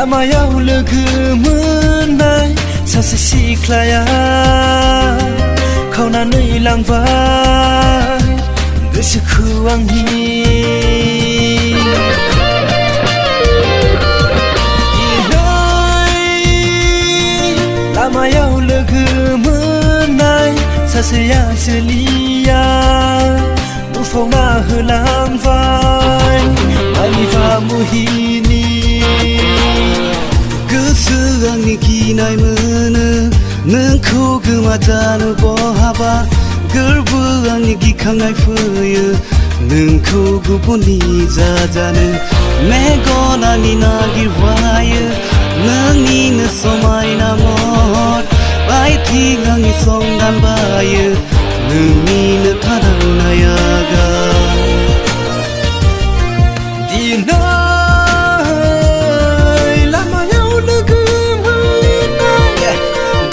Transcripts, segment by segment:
लामायाव लोगो मोननाय सासे सिख्लाया खावनानै लांबाय गोसोखौ आंनि लामायाव लोगो मोननाय सासेया जोलिया बुफावना होलांबाय आंनिबा मुहिनि गोसो आंनि गिनाय मोनो नोंखौ गोमाजानो बहाबा गोरबो आंनि गिखांनाय फैयो नोंखौ गुबुननि जाजानो मेगन आंनि नागिरबायो नोंनिनो समायना महर आथिं आंनि संदानबायो नोंनिनो थादावनाय आगान दिनै लामायाव लोगो मोननाय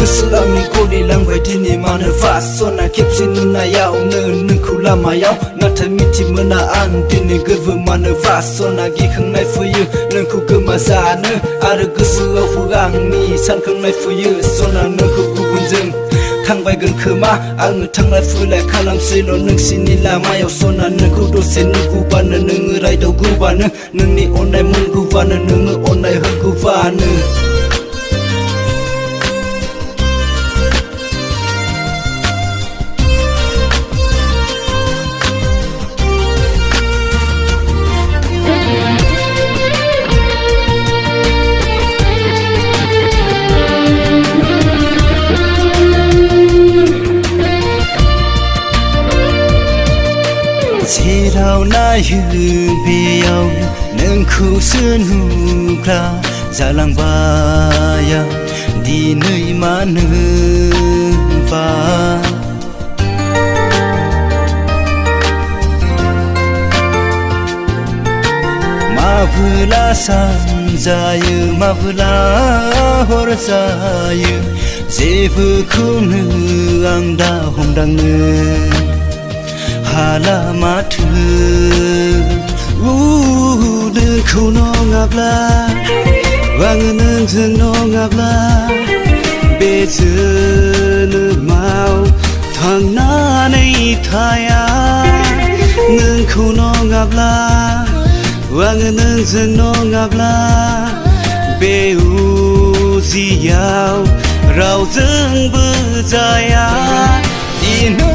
गोसो आंनि गलिलांबाय दिनै मानो फासना खेबसे नुनायावनो नोंखौ लामायाव नाथाय मिथिमोना आं दिनै गोरबो मानो फासना गिखांनाय फैयो नोंखौ गोमाजानो आरो गोसोआवबो आंनि सानखांनाय फैयो सना नोंखौ गुबुनजों थांबायगोन खोमा आङो थांलाय फैलाय खालामसैल' नोंसिनि लामायाव सना नोंखौ दसे नुगौबानो नोङो रायदावगौबानो नोंनि अननाय मोनगौबानो नोङो अननाय होगौबानो जेराव नायो बेयावनो नोंखौसो नुग्रा जालांबाय आं दिनै मानोबा माबोला सान जायो माबोला हर जायो जेबोखौनो आं दा हमदांनो हाला माथो नोंखौ नङाब्ला आङो नोंजों नङाब्ला बे जोनोमाव थांनानै थाया नोंखौ नङाब्ला आङो नोंजों नङाब्ला बे उजियाव रावजोंबो जाया दिनै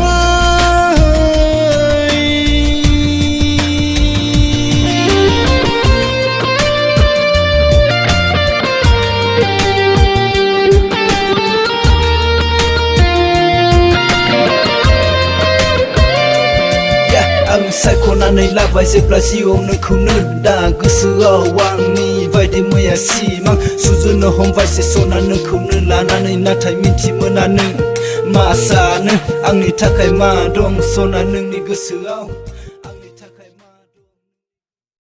आं सायख'नानै लाबाय जेब्ला जिउआव नोंखौनो दा गोसोआव आंनि बायदि मैया सिमां सुजुनो हमबायसो सना नोंखौनो लानानै नाथाय मिथिमोना नों मा सानो आंनि थाखाय मा दं सना नोंनि गोसोआव